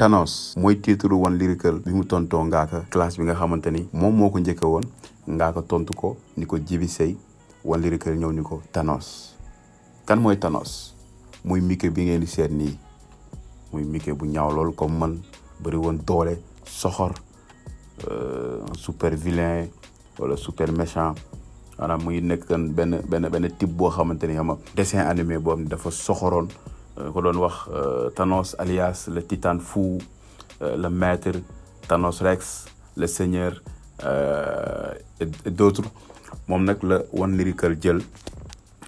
Thanos mooy titre One Lyrical bi mu tontoo Ngaaka classe bi nga xamante ni moom moo ko njëkke woon Ngaaka tontu ko ni ko Djiby Seye One Lyrical ñëw ni ko Thanos. Kan mooy Thanos muy Mike bi ngeen di seet nii muy Mike bu ñaaw lool comme man bëri woon doole soxor super vilain wala super méchant maanaam muy nekk benn type boo xamante ni ama dessin animé boo xam ne dafa soxoroon ko doon wax Thanos alias le Titan fou le maître Thanos Rex le seigneur et d'autres moom nag la One Lyrical jël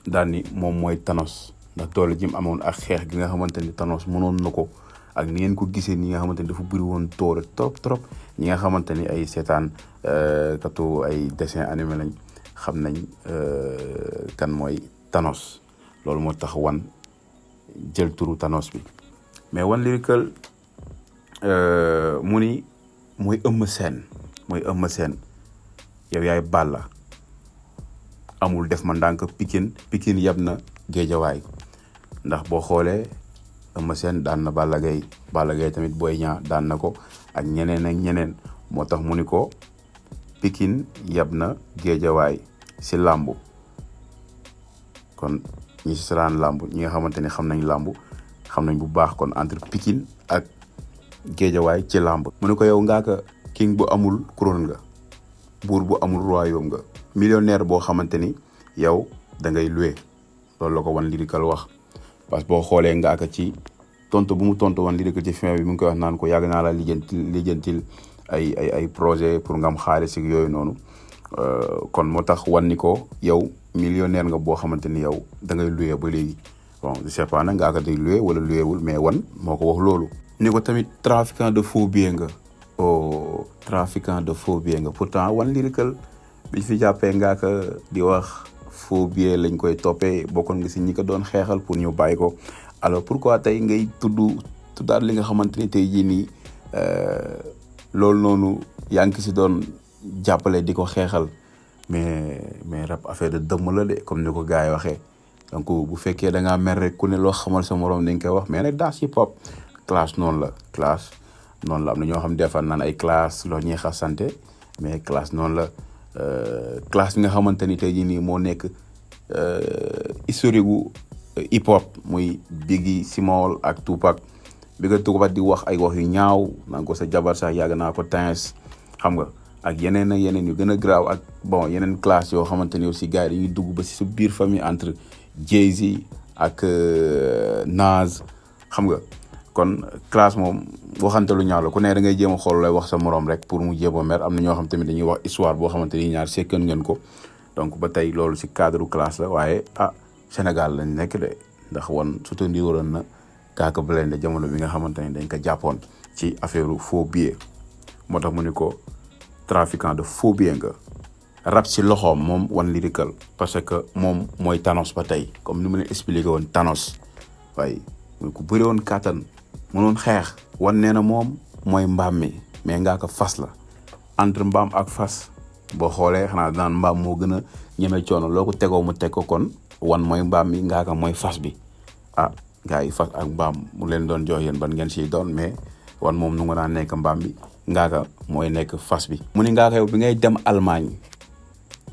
daal ni moom mooy Thanos ndax doole ji mu amoon ak xeex gi nga xamante ni Thanos mënoon na ko ak ni ngeen ko gisee ni nga xamante ni dafa bëri woon doole trop ñi nga xamante ni ay seetaan katu ay dessin animé lañ xam nañ kan mooy Thanos loolu moo tax One jël turu Thanos bi mais One Lyrical mu ni mooy Eumeu Sène yow yaay Balla amul def ma ndànk Pikine yab na Géejawaay ndax boo xoolee Eumeu Sène daan na Balla Gaye tamit Boy Niang daan na ko ak ñeneen moo tax mu ni ko Pikine yab na Géejawaay si làmbu kon ñi si saraan làmb ñi nga xamante ni xam nañ làmb xam nañ bu baax kon entre Pikine ak Géejawaay ci làmb mu ne ko yow Ngaaka king bu amul couronne nga buur bu amul royaume nga millionnaire boo xamante ni yow da ngay loué loolu la ko One Lyrical wax parce que boo xoolee Ngaaka ci tontu bu mu tontu One Lyrical ci fin bi mu ngi koy wax naan ko yàgg naa la lijjantil ay projet pour nga am xaalis ak yooyu noonu kon moo tax wan ni ko yow millionnaire nga boo xamante ni yow da ngay loué ba léegi bon je sais pas nag Ngaaka day loué wala loué wul mais One moo ko wax loolu. ni ko tamit trafiquant de faux billets nga trafiquant de faux billets nga pourtant One Lyrical biñ fi jàppee Ngaaka di wax faux billets lañ koy toppee bokkoon nga si ñi ko doon xeexal pour ñu bàyyi ko alors pourquoi tey ngay tuddaat li nga xamante ni tey jii nii loolu noonu yaa ngi si doon jàppale di ko xeexal mais rap affaire de dëmm la de comme ni ko gars yi waxee donc bu fekkee da ngaa mer rek ku ne loo xamal sa morom dañ koy wax mais nag dans hip hop classe noonu la am na ñoo xam des fois naan ay classe loo ñuy xasante mais classe noonu la classe bi nga xamante ni tey jii nii moo nekk historique gu hip hop muy Biggie Small ak Tupac bi nga Tupac di wax ay wax yu ñaaw naan ko sa jabar sax yàgg naa ko tins xam nga ak yeneen yu gën a graaw ak bon yeneen classe yoo xamante ni aussi gars yi dañuy dugg ba si sa biir famille entre Jay-Z ak Nas xam nga kon classe moom waxante lu ñaaw la ku ne da ngay jéem a xool lay wax sa morom rek pour mu jéem a mer am na ñoo xam tamit dañuy wax histoire boo xamante ni ñaar sekkan ngeen ko donc ba tey loolu si cadre classe la waaye Sénégal lañ nekk de ndax One surtout ndi waroon na Ngaaka Blindé jamono bi nga xamante ni dañ ko jàppoon ci affaire faux billets moo tax mu ni ko trafiquant de faux billets nga rap si loxoom moom One Lyrical parce que moom mooy Thanos ba tey comme ni ma leen expliqué woon Thanos waaye muy ku bëri woon kàttan mënoon xeex One nee na moom mooy mbaam mi mais Ngaaka fas la entre mbaam ak fas boo xoolee xanaa daan mbaam moo gën a ñeme coono loo ko tegoo mu teg ko kon One mooy mbaam mi Ngaaka mooy fas bi gars yi fas ak mbaam mu leen doon jox yéen ban ngeen siy doon mais One moom nu nga naa nekk mbaam bi Ngaaka mooy nekk fas bi mu ni Ngaaka yow bi ngay dem Allemagne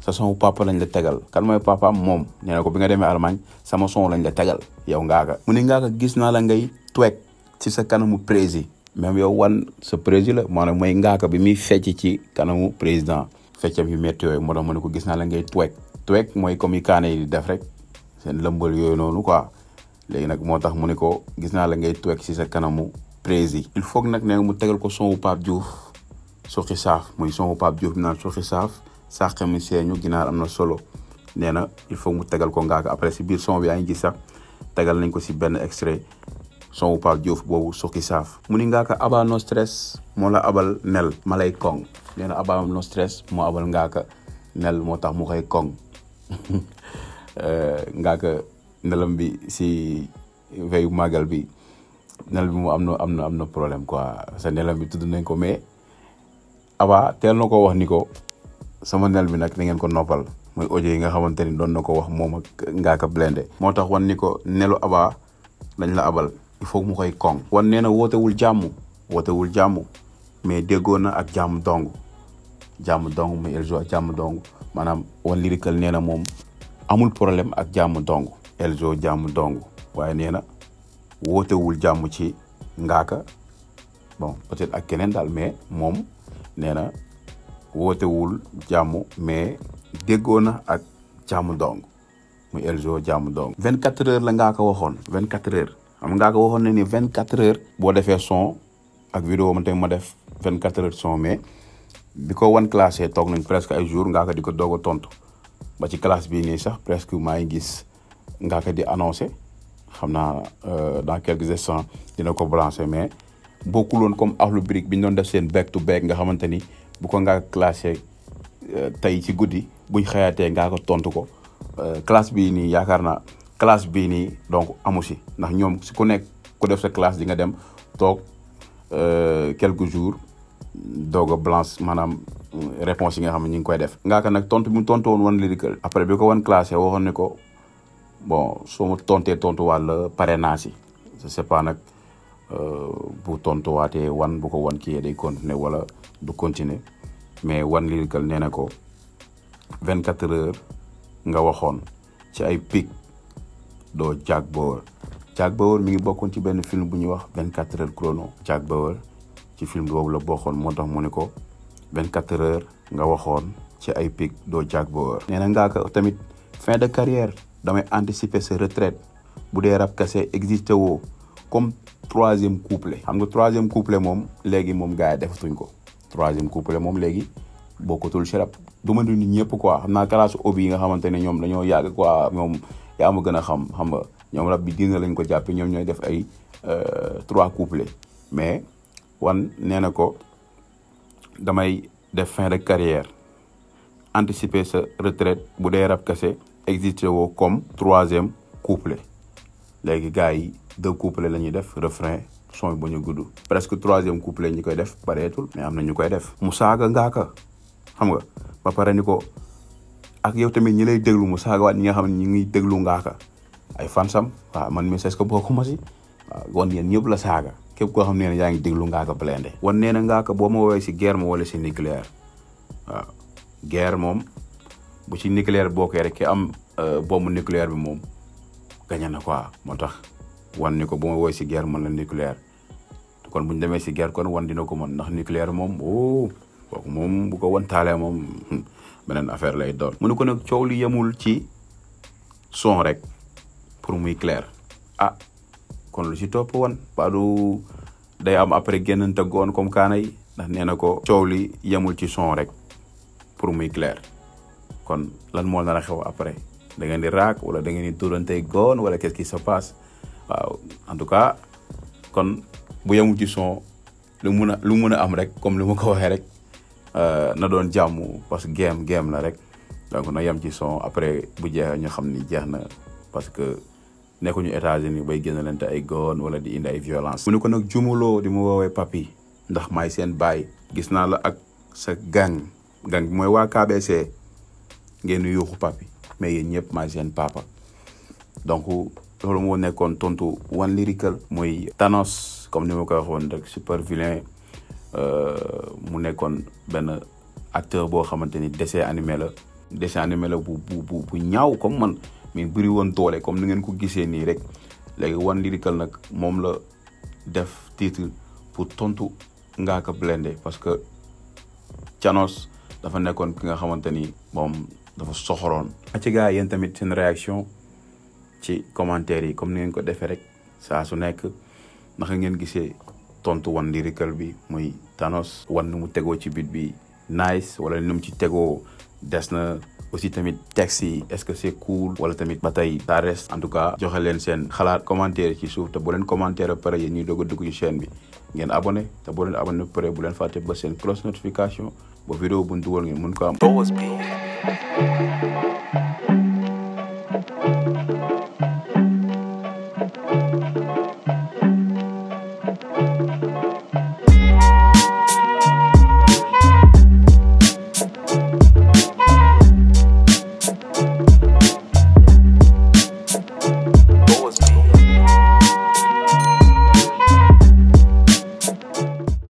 sa son papa lañ la tegal kan mooy papaam moom nee na ko bi nga demee Allemagne sama son lañ la tegal yow Ngaaka mu ni Ngaaka gis naa la ngay tweek ci sa kanamu président même yow One sa président la maanaam mooy Ngaaka bi muy fecc ci kanamu président feccam yu métti yooyu moo tax mu ne ko gis naa la ngay tweek mooy comme yi kaane yi di def rek seen lëmbal yooyu noonu quoi léegi nag moo tax mu ne ko gis naa la ngay tweek ci sa kanamu président il faut nag nee mu tegal ko son wu Pape Diouf suqi saaf muy son wu Pape Diouf bi naan suqi saaf sàq mi seeñu ginaar am na solo nee na il faut mu tegal ko Ngaaka après si biir son bi yaa ngi gis sax tegal nañ ko si benn extrait son wu Pape Diouf boobu suqi saaf mu ni Ngaaka aba no stress moo la abal nel ma lay kong nee na aba no stress moo abal Ngaaka nel moo tax mu koy kong Ngaaka nelam bi si veyu màggal bi nel bi mu am na problème quoi sa nelam bi tudd nañ ko mais aba teel na ko wax ni ko sama nel bi nag da ngeen ko noppal mooy audio yi nga xamante ni doon na ko wax moom ak Ngaaka Blindé moo tax One ni ko nelu aba lañ la abal il faut mu koy kong One nee na wootewul jàmm wootewul jàmm mais déggoo na ak jàmm dong muy Elzo ak jàmm dong maanaam One Lyrical nee na moom amul problème ak jàmm dong Elzo jàmm dong waaye nee na wootewul jàmm ci Ngaaka bon peut-être ak keneen daal mais moom nee na wootewul jàmm mais déggoo na ak jàmm dong muy Elzo jàmm dong 24 heures la Ngaaka waxoon 24 heures xam Ngaaka waxoon na ni 24 heures boo defee son ak vidéo man tamit ma def 24 heures son mais bi ko One classé toog nañ presque ay jours Ngaaka di ko doog a tontu ba ci classe bii nii sax presque maa ngi gis Ngaaka di annoncé xam naa dans quelques instants dina ko balancer mais bokkul woon comme Akhlou Brick bi ñu doon def seen back to back nga xamante ni bu ko Ngaaka classé tey ci guddi buñ xëyaatee Ngaaka tontu ko classe bii nii yaakaar naa classe bii nii donc amu si ndax ñoom si ku nekk ku def sa classe di nga dem toog quelques jours doog a balance maanaam réponse yi nga xam ne ñu ngi koy def Ngaaka nag tontu bi mu tontu woon One Lyrical après bi ko One classé waxoon ne ko bon soo ma tontee tontuwaat pare naa si je sais pas nag bu tontuwaatee One bu ko One kii day continuer wala du continuer mais One Lyrical nee na ko 24 heures nga waxoon ci ay pic doo Jack Bauer mi ngi bokkoon ci benn film bu ñuy wax 24 heures chrono Jack Bauer ci film boobu la bokkoon moo tax mu ne ko 24 heures nga waxoon ci ay pic doo Jack Bauer nee na Ngaaka tamit fin de carrière damay anticiper sa retraite bu dee rap kese existé woo comme troisième couplet xam nga troisième couplet moom léegi moom gars yi defatuñ ko troisième couplet moom léegi bokkatul ci rap du ma ni ñëpp quoi xam naa classe obi yi nga xamante ne ñoom dañoo yàgg quoi ñoom yaa ma gën a xam nga ñoom rap bi dina lañ ko jàppe ñoom ñooy def ay 3 couplets mais One nee na ko damay def fin de carrière anticiper sa retraite bu dee rap kese existé woo comme troisième couplet léegi gars yi 2 couplets la ñuy def refrain son yi ba ñu gudd presque troisième couplet ñi koy def pareetul mais am na ñu koy def mu saaga Ngaaka xam nga ba pare ni ko ak yow tamit ñi lay déglu mu saaga waat ñi nga xam ne ñi ngi déglu Ngaaka ay fansam waaw man mi c'est que bokku ma si waaw One yéen ñëpp la saaga képp koo xam ne yaa ngi déglu Ngaaka Blindé One nee na Ngaaka boo ma woowee si guerre ma wala si nucléaire waaw guerre moom bu ci nucléaire bokkee rek ki am bombe nucléaire bi moom gañe na quoi moo tax One ni ko bu ma woowee si guerre mën la nucléaire kon bu ñu demee si guerre kon One dina ko mën ndax nucléaire moom kooku moom bu ko One taalee moom beneen affaire lay doon. mu ne ko nag coow li yemul ci son rek pour muy clair kon lu si topp One baadu day am après génn tëggoon comme kaana yi ndax nee na ko coow li yemul ci son rek pour muy clair kon lan moo nar a xew après da ngeen di raak wala da ngeen di dóorantey goon wala qu'est-ce qui se passe waaw en tout cas kon bu yemul ci son lu mun a am rek comme li ma ko waxee rek na doon jàmm parce que game la rek donc na yem ci son après bu jeexee ñu xam ni jeex na parce que nekkuñu États-Unis bay génn leen te ay goon wala di indi ay violence mu ne ko nag jumuloo di mu woowee papi ndax maay seen baay gis naa la ak sa gang bi mooy waa KBC ngeen yuuxu papi mais yéen ñëpp maay seen papa donc loolu moo nekkoon tontu One Lyrical muy Thanos comme ni ma ko waxoon rek super vilain mu nekkoon benn acteur boo xamante ni dessin animé la bu ñaaw comme man mais bëri woon doole comme ni ngeen ko gisee nii rek léegi One Lyrical nag moom la def titre pour tontu Ngaaka Blindé parce que Thanos dafa nekkoon ki nga xamante ni moom dafa soxoroon. ci gars yéen tamit seen réaction ci commentaire yi comme ni ngeen ko defee rek saa su nekk naka ngeen gisee tontu One Lyrical bi muy Thanos. One nu mu tegoo ci beat bi nice wala nu mu ci tegoo des na aussi tamit texte yi est-ce que c'est cool wala tamit ba tey ça reste. En tout cas joxe leen seen xalaat commentaire ci suuf te bu leen commentaire ba pare yéen ñuy doog a dugg ci chaîne bi ngeen abonné te boo leen abonné ba pare bu leen fàtte ba seen cloche notification ba vidéo bu ñu dugal ngeen mën ko am.